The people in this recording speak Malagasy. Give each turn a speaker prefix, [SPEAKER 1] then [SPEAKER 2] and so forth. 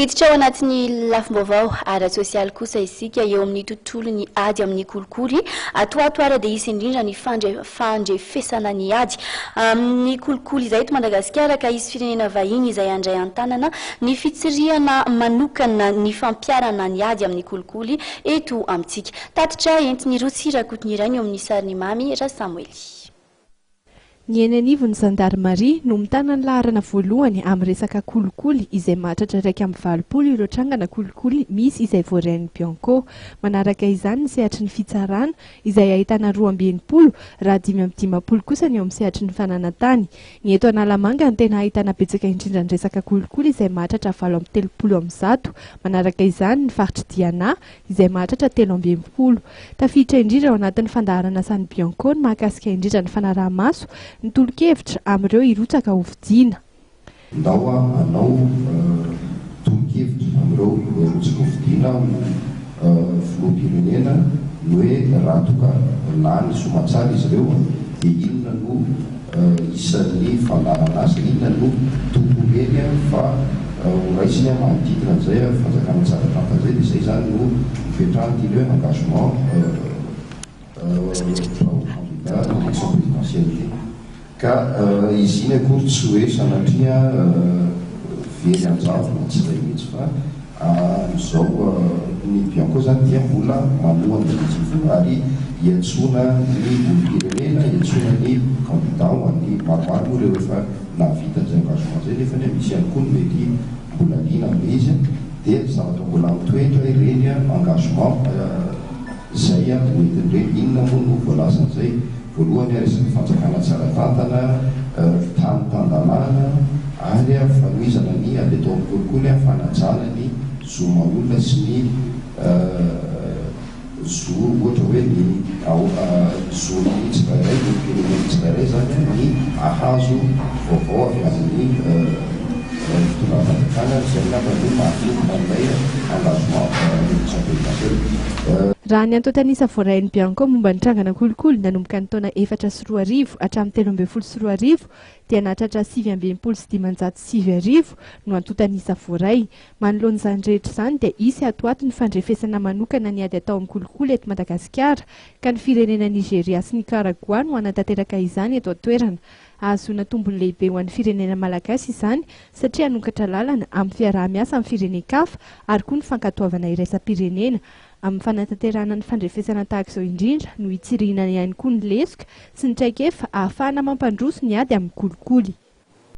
[SPEAKER 1] Miditra ao anatin'ny lafim-baovao ara-tsosialy kosa isika eo amin'ny tontolo ny ady amin'ny kolikoly. Atoatoara dia hisy indrindra ny fandrefesana ny ady amin'ny kolikoly izay eto Madagasikara ka hisy firenena vahiny izay handray an-tanana ny fitsirihana manokana ny fampianarana ny ady amin'ny kolikoly eto amintsika. Tatitra entiny rotsira kotiny iray eo amin'ny sariny mamy Ra Samuely.
[SPEAKER 2] Ny eny anivon'ny Gendarmerie no mitana ny laharana voalohany amin'ny resaka kolikoly izay mahatratra 120 ireo trangana kolikoly misy izay voarain'ny Bianco. Manaraka izany ny sehatry ny fitsarana izay ahitana 220 raha 510 kosa ny eo amin'ny sehatry ny fananantany. Ny eto Analamanga no tena ahitana betsaka indrindra ny resaka kolikoly izay mahatratra 730. Manaraka izany ny faritry Diana izay mahatratra 320. Tafiditra indrindra ao anatin'ny fandaharana San Bianco ny mahakasika indrindra ny fanaraha-maso ny tolo-kevitra amin'ireo irotsaka ho vidiana.
[SPEAKER 3] Ndao anao tolo-kevitra amin'ireo irotsaka ho vidiana filoham-pirenena ny hoe raha toka lany somatsara izy ireo dia inona no isan'ny fandarana azy, inona no tompoleny fa horaisiny manodidina an'izay fanjakana tsara tanta izay dia izay zany no mipetrahany hoe engagement élection présidentielle. Ka izy iny akory tsy hoe sanatria very anjavona tsy izay mihitsy fa amin'izao ny Bianco zany dia mbola manohana legislative ary hiantsona ny olom-pirenena, hiantsona ny candidat ho an'ny maromaro moa rehefa navita izay engagement zay nefa misy ihany koa ny mety mbola liana amin'izy dia zavatra mbola mitoetra ireny engagement zay hoentin'ireny inona moa no voalazan'izay. Voalohany resaky fanjakana tsara tantana, tany-tandalana ary fanohizana ny ady atao amin'ny kolikoly fanajana ny zomaolona sy ny zo ohatra hoe ny zony tsirairay ny firenena tsirairay zany ny ahazo vaovao avy amin'ny fitondram-panjakana zay lamba no mahafety handray engagement élection présidentielle.
[SPEAKER 2] Raha ny antotanisa voarain'ny Bianco momba ny trangana kolikoly nanomboka ny taona 4 hatramin'ny 13 dia nahatratra 720 no antotanisa voaray. Manoloan'izany rehetra izany dia isy atoato ny fandrefesana manokana ny ady atao amin'ny kolikoly eto Madagasikara ka ny firenena Nigeria sy Nicaragua no anatanteraka izany eto an-toerana. Ahazoana tombony lehibe ho an'ny firenena malagasy izany satria hanokatra lalana amin'ny fiaraha-miasa amin'ny firenen-kafa ary koa ny fankatoavana iraisam-pirenena. Amin'ny fanatanterana ny fandrefesana tahaka izao indrindra no hitsirihana ihany koa ny lesoka sy ny traikefa ahafahana mampandroso ny ady amin'ny kolikoly.